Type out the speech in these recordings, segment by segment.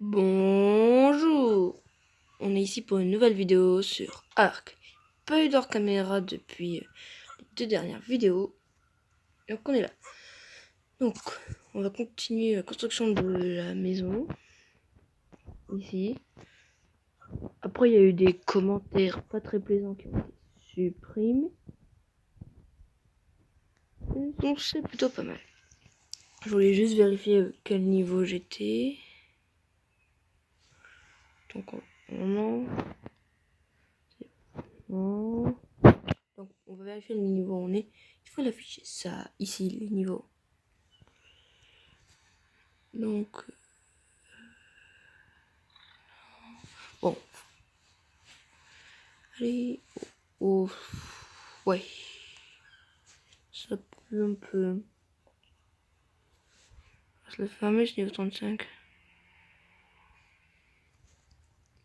Bonjour, on est ici pour une nouvelle vidéo sur Ark. Pas eu d'hors caméra depuis les 2 dernières vidéos, donc on est là. Donc on va continuer la construction de la maison, ici. Après il y a eu des commentaires pas très plaisants qui ont été supprimés. Donc c'est plutôt pas mal. Je voulais juste vérifier quel niveau j'étais. Donc donc on va vérifier le niveau où on est. Il faut l'afficher ça ici, les niveaux. Donc bon, allez, ouais, ça pue un peu. Je le fermer, je niveau 35.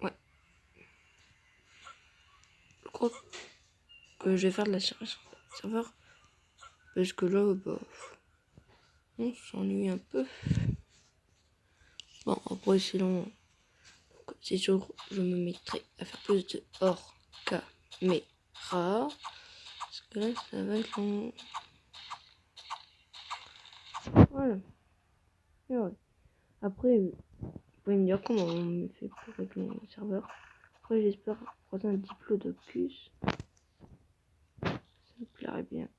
Ouais, je crois que je vais faire de la serveur parce que là, bah, on s'ennuie un peu. Bon, après, sinon, c'est sûr, je me mettrai à faire plus de hors caméra. Parce que là, ça va être long. Voilà. Et ouais. Après, vous pouvez me dire comment on fait pour régler le serveur. Après, j'espère croiser un diplodocus. Ça me plairait bien.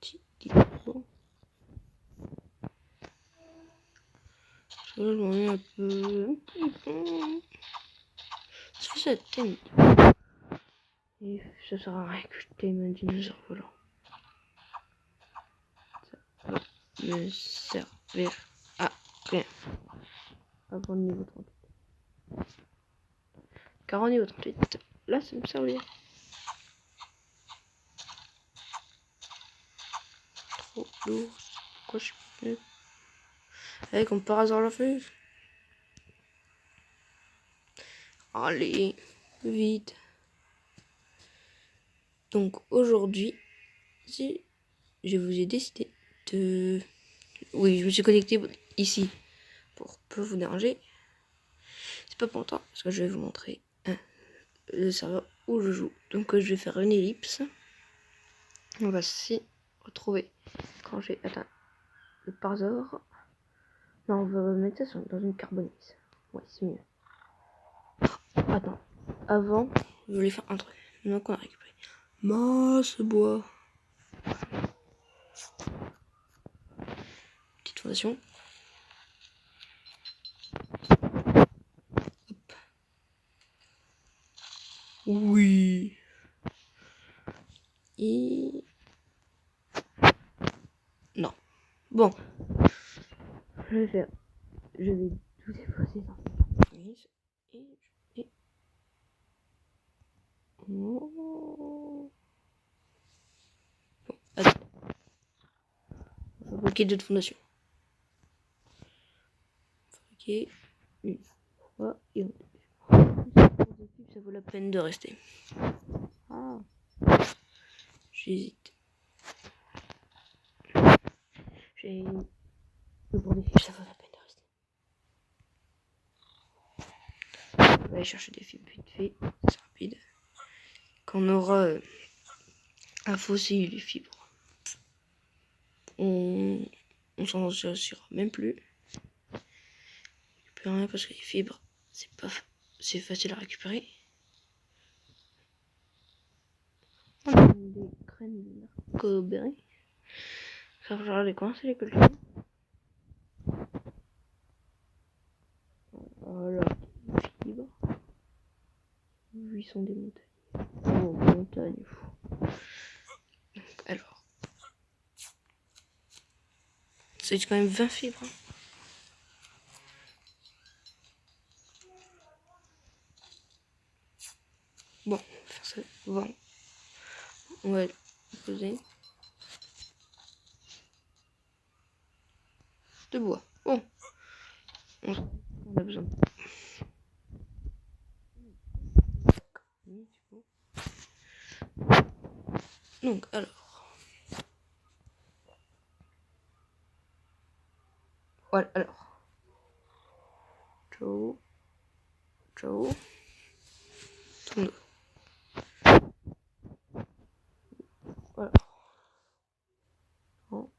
Petit diplo. Je m'ennuie un peu. Ça fait cette thème. Et ça sert à rien que je t'aime un dinosaure volant. Ça va me servir à rien. Avant le niveau 38. Car au niveau 38, là ça me servir. Trop lourd. Pourquoi je suis plus. Allez, comme par hasard la feuille. Allez, vite. Donc aujourd'hui, si je vous ai décidé de... Oui, je me suis connecté ici pour peu vous déranger. C'est pas pour longtemps parce que je vais vous montrer le serveur où je joue. Donc je vais faire une ellipse. On va s'y retrouver quand j'ai atteint le parsor. Non, on va mettre ça dans une carbonise. Ouais, c'est mieux. Attends, avant, je voulais faire un truc. Maintenant qu'on a récupéré masse bois. Petite fondation. Hop. Oui. Et... non. Bon. Je vais faire... Je vais tout déposer dans une carbonise. Et... Oh. Bon, attends. On va fabriquer d'autres fondations. Fabriquer une fois et on... ça vaut la peine de rester. Ah. J'hésite. J'ai... le pour des fibres, ça vaut la peine de rester. On va aller chercher des fibres vite fait. C'est rapide. Quand on aura un fossile, les fibres, on s'en sortira même plus. Plus rien parce que les fibres, c'est facile à récupérer. On a des graines de narcoberry. Ça va les coincer les cultures. Voilà, les fibres. Ils sont des montagnes. Oh, montagne. Alors, c'est quand même 20 fibres. Hein. Bon, on va faire ça. Bon. On va poser. De bois. Bon. On a besoin. Donc, alors. Voilà, alors. Ciao. Ciao. 32. Voilà. Oh.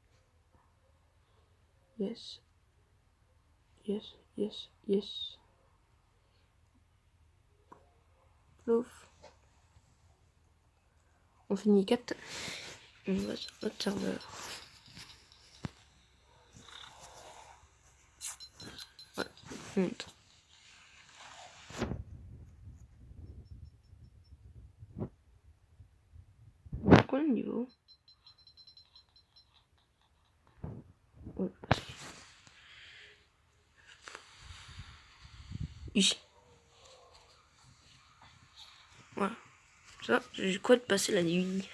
Yes. Yes, yes, yes. Plouf. On finit 4. On va sur notre serveur. Voilà, on monte. Quoi le niveau? Ouais, ici. Voilà. Ça, j'ai quoi de passer la nuit.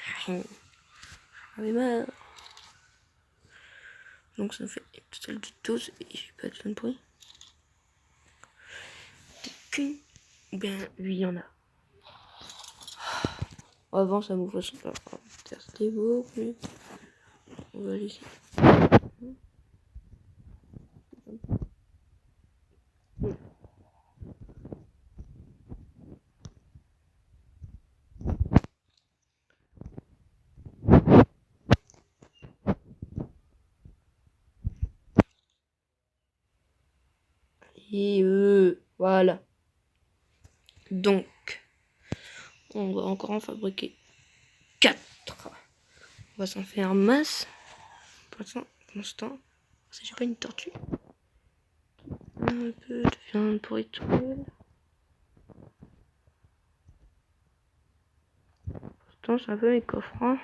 J'avais marre. Donc ça fait une totale de 12 et j'ai pas de bruit. Qu'une. Ou bien lui il y en a. Avant ça m'ouvre son c'était beau plus. On va aller ici. Et voilà. Donc, on va encore en fabriquer 4. On va s'en faire masse. Pour l'instant, si j'ai pas une tortue. Un peu de viande pour étoile. Pourtant, c'est un peu mes coffres. Hein.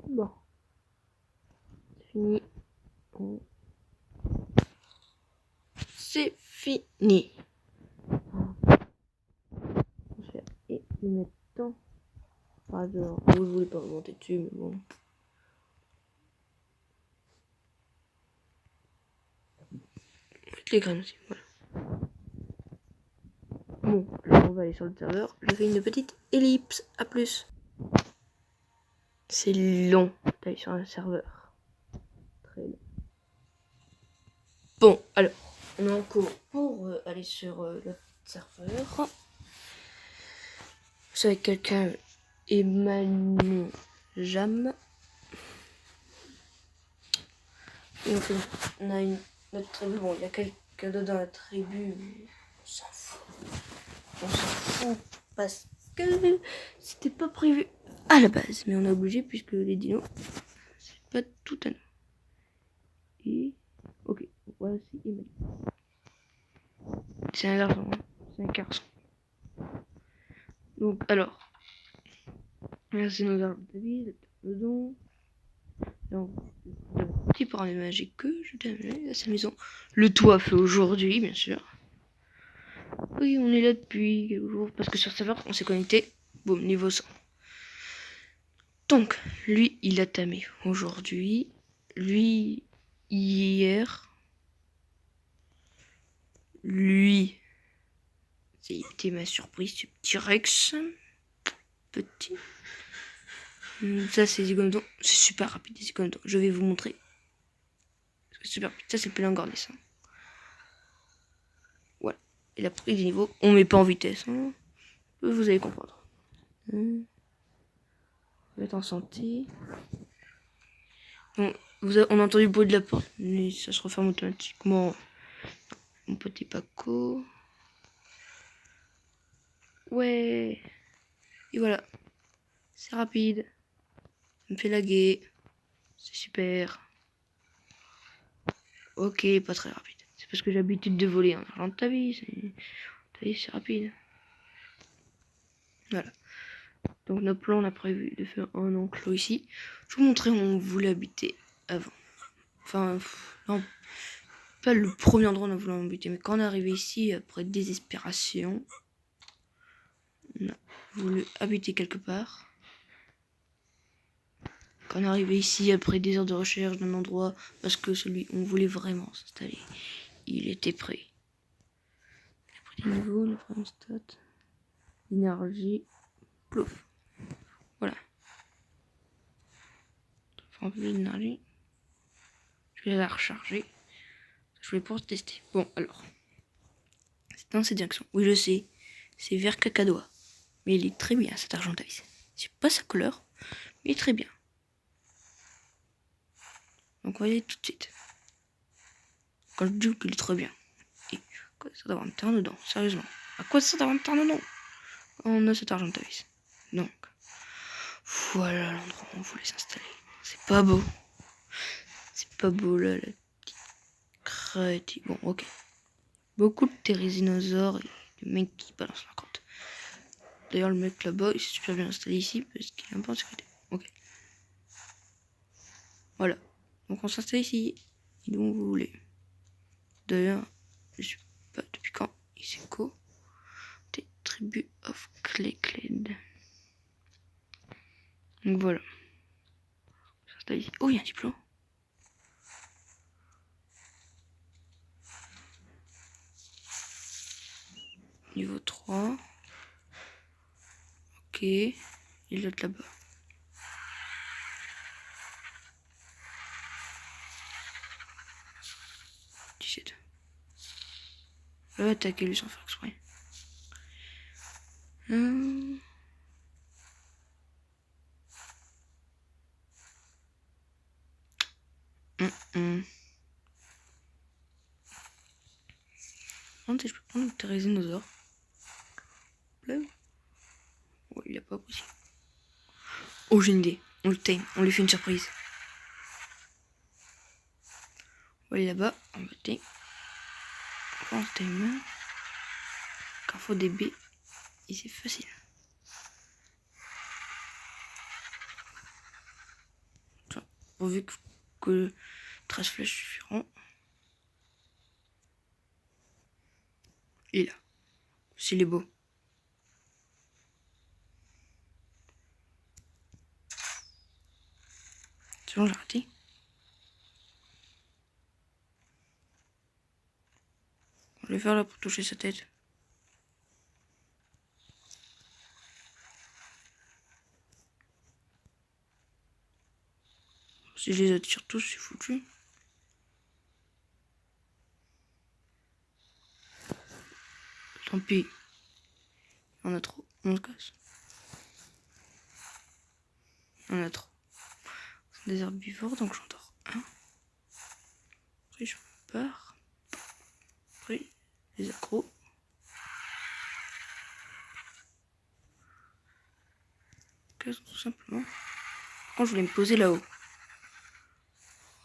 Bon. C'est fini. C'est fini. Et maintenant. Pardon, je voulais pas remonter dessus, mais bon. Mettre les graines aussi, voilà. Bon, alors on va aller sur le serveur. Je fais une petite ellipse. À plus. C'est long d'aller sur un serveur. Très long. Bon, alors, on est en cours pour aller sur le serveur. C'est avec quelqu'un, Emmanuel Jam. Et on a notre tribu. Bon, il y a quelqu'un d'autre dans la tribu, mais on s'en fout. On s'en fout parce que c'était pas prévu à la base. Mais on est obligé puisque les dinos, c'est pas tout à nous. Et ok, voici Emmanuel. C'est un garçon, hein. C'est un garçon. Donc alors, là c'est nos arbres de vie, le don. Donc, le petit problème magique que je t'amène à sa maison. Le toit fait aujourd'hui, bien sûr. Oui, on est là depuis quelques jours parce que sur serveur on s'est connecté. Boum, niveau 100. Donc, lui, il a tamé aujourd'hui. Lui, hier. Lui, c'était ma surprise, ce petit Rex. Petit. Ça, c'est Zygomodon. C'est super rapide, Zygomodon. Je vais vous montrer. C'est super rapide. Ça, c'est le Pelingornis. Hein. Voilà. Il a pris des niveaux. On met pas en vitesse. Hein. Vous allez comprendre. On va être en santé. Bon, on a entendu le bruit de la porte, mais ça se referme automatiquement. Mon petit Paco. Ouais. Et voilà. C'est rapide. Ça me fait laguer. C'est super. Ok, pas très rapide. C'est parce que j'ai l'habitude de voler en argent de ta vie. C'est rapide. Voilà. Donc notre plan, on a prévu de faire un enclos ici. Je vous montrer où on voulait habiter avant. Enfin, non, pas le premier endroit où on voulait habiter, mais quand on est arrivé ici, après désespération, on a voulu habiter quelque part. Quand on est arrivé ici, après des heures de recherche d'un endroit, parce que celui où on voulait vraiment s'installer, il était prêt. Il a pris des niveaux, le premier stat, l'énergie, plouf. Voilà. Enfin, un peu d'énergie. Je vais la recharger. Je voulais pour tester. Bon, alors. C'est dans cette direction. Oui, je sais. C'est vert cacadois. Mais il est très bien, cet Argentavis. C'est pas sa couleur, mais il est très bien. Donc, on va y aller tout de suite. Quand je dis qu'il est très bien. Et quoi ça d'avoir une terre dedans, sérieusement. À quoi ça d'avoir une terre dedans? On a cet Argentavis. Donc, voilà l'endroit où on voulait s'installer. C'est pas beau. C'est pas beau là, la petite crête. Bon, ok. Beaucoup de thérésinosaures et de mecs qui balancent la crotte. D'ailleurs, le mec là-bas, il s'est super bien installé ici parce qu'il est un peu en sécurité. Ok. Voilà. Donc on s'installe ici. Et d'où vous voulez. D'ailleurs, je sais pas depuis quand. Iseko. Des tribus of Claycled. Donc voilà. On s'installe ici. Oh, il y a un diplôme. Niveau 3. Ok. Et l'autre là-bas. 17. Je vais attaquer lui sans faire exprès. Si je peux prendre le thérésinosaure. Là. Ouais, il a pas possible. Oh, j'ai une idée. On le tame. On lui fait une surprise. On va aller là-bas. On va tame. On tame. Quand il faut des baies. Et c'est facile. Pourvu que 13 flèches suffiront. Et là. S'il est beau. C'est bon, j'ai raté. On va le faire là pour toucher sa tête. Si je les attire tous, c'est foutu. Tant pis. On a trop. On se casse. On a trop. C'est des herbivores, donc j'en dors un. Après, je pars. Après, les accros. Casse tout simplement. Quand je voulais me poser là-haut.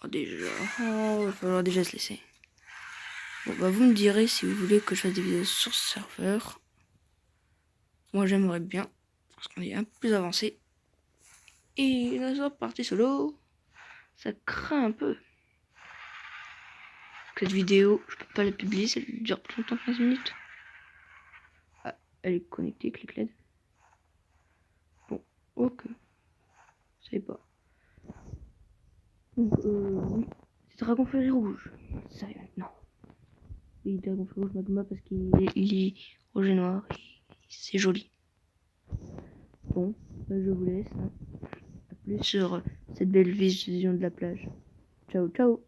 Oh, déjà. Oh, il va falloir déjà se laisser. Bon, bah, vous me direz si vous voulez que je fasse des vidéos sur ce serveur. Moi, j'aimerais bien. Parce qu'on est un peu plus avancé. Et la sorte partie solo, ça craint un peu. Cette vidéo, je peux pas la publier, ça dure plus longtemps que 15 minutes. Ah, elle est connectée, Claycled. Bon, ok. Je savais pas. Donc, oui. C'est Dragon Ferré Rouge. Ça y est, non. Oui, Dragon Ferré Rouge Magma parce qu'il est rouge et noir. C'est joli. Bon, bah, je vous laisse. Hein. A plus sur cette belle vision de la plage. Ciao, ciao.